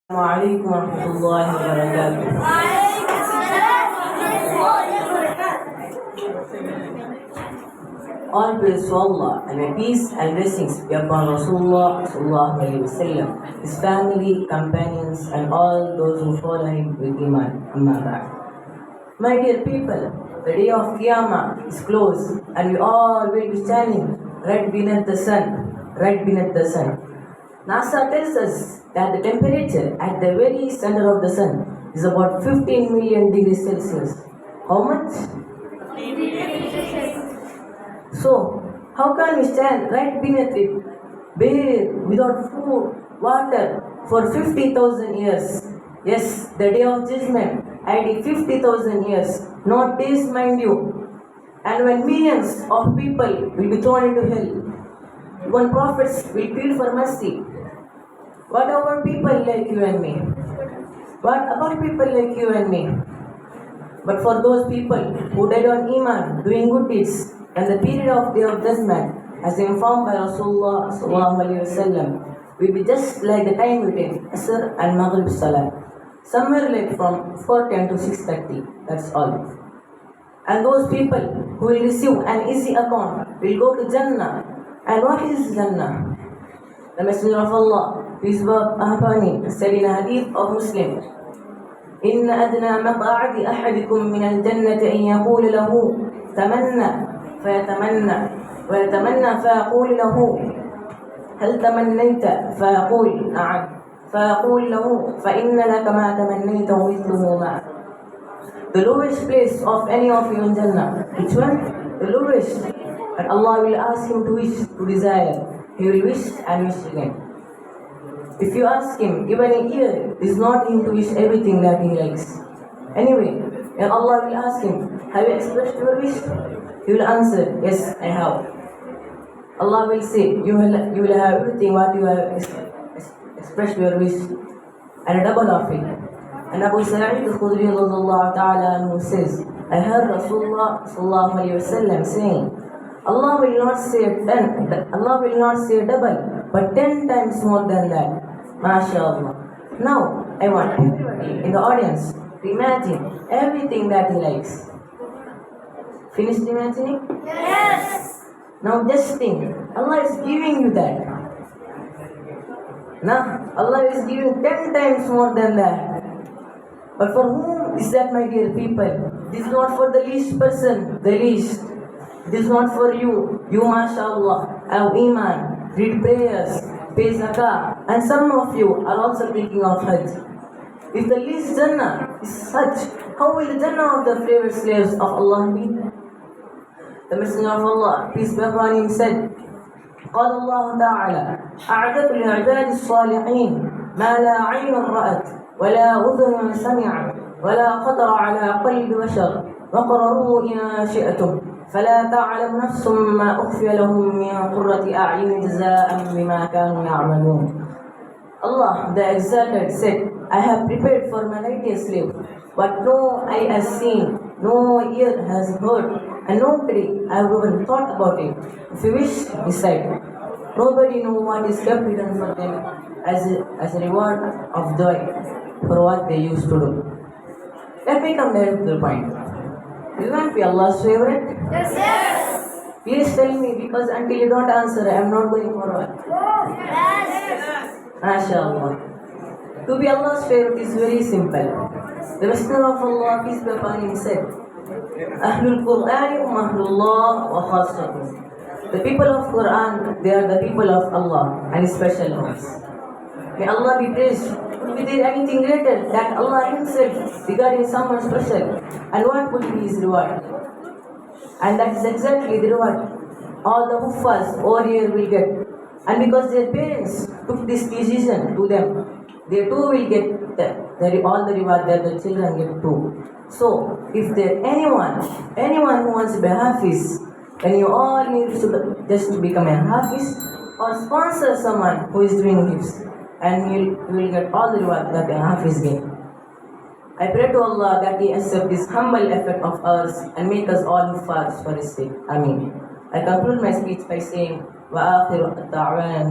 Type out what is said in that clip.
عليكم ورحمة الله وبركاته. All praise to Allah and may peace and blessings be upon Rasulullah sallallahu alaihi wasallam, his family, companions, and all those who follow him with Iman. Amma ba'd. My dear people, the day of Qiyamah is close, and we all will be standing right beneath the sun. NASA tells us that the temperature at the very center of the sun is about 15 million degrees Celsius. How much? So, how can we stand right beneath it, bare, without food, water, for 50,000 years? Yes, the day of judgment, ID 50,000 years, not days, mind you. And when millions of people will be thrown into hell, when prophets will plead for mercy, what about people like you and me? What about people like you and me? But for those people who died on Iman, doing good deeds, and the period of Day of Judgment, as informed by Rasulullah sallallahu alaihi wasallam, will be just like the time between Asr and Maghrib Salah, somewhere like from 4:10 to 6:30. That's all. And those people who will receive an easy account will go to Jannah. And what is Jannah? The Messenger of Allah, peace be upon him, said in a hadith of Muslim, إن أدنى مقعد أحدكم من الجنة أن يقول له تمنى فيتمنى ويتمنى فيقول له هل تمنيت فيقول نعم فيقول له فإن لك ما تمنيت ومثله معك. The lowest place of any of you in Jannah. Which one? The lowest. And Allah will ask him to wish, to desire. He will wish and wish again. If you ask him, even a year is not him to wish everything that he likes. Anyway, and Allah will ask him, have you expressed your wish? He will answer, yes, I have. Allah will say, you will have everything what you have expressed your wish, and a double of it. And Abu Sa'id al-Khudri radhiyallahu ta'ala anhu says, I heard Rasulullah sallallahu alayhi wasallam saying, Allah will not say double, but 10 times more than that. MashaAllah. Now, I want everybody in the audience to imagine everything that he likes. Finished imagining? Yes. Now just think, Allah is giving you that. Now, Allah is giving 10 times more than that. But for whom is that, my dear people? This is not for the least person, the least. It is not for you. You, mashallah, have Iman, read prayers, pay zakah, and some of you are also thinking of Hajj. If the least Jannah is such, how will the Jannah of the favored slaves of Allah be? The Messenger of Allah, peace be upon him, said, قال الله تعالى أعددت لعباد الصالحين ما لا عين رأت ولا أذن سمعت ولا خطر على قلب بشر وقرروا إن شئتم فلا تعلم نفس ما أخفي لهم من قرة أعين جزاء بما كانوا يعملون. Allah, the Exalted, said, I have prepared for my righteous slave what no eye has seen, no ear has heard, and nobody has even thought about it. If you wish, decide. Nobody knows what is kept hidden for them as a reward of joy for what they used to do. Let me come there to the point. Will you not be Allah's favorite? Yes. Yes. Please tell me, because until you don't answer, I am not going forward. Yes. MashaAllah. To be Allah's favorite is very simple. The Messenger of Allah, peace be upon him, said, Ahlul Quran Ahlullah wa Khasatuh. The people of Quran, they are the people of Allah and His special ones. May Allah be praised. Would be there anything greater that Allah Himself regarding someone special? And what would be His reward? And that is exactly the reward all the Huffaz over here will get. And because their parents took this decision to them, they too will get all the reward that the children get too. So, if there anyone who wants to be Hafiz, then you all need to just become a Hafiz or sponsor someone who is doing Hifz, and you will get all the reward that a Hafiz get. I pray to Allah that He accept this humble effort of ours and make us all Huffaz for His sake. Ameen. I conclude my speech by saying, وآخر الدعوانا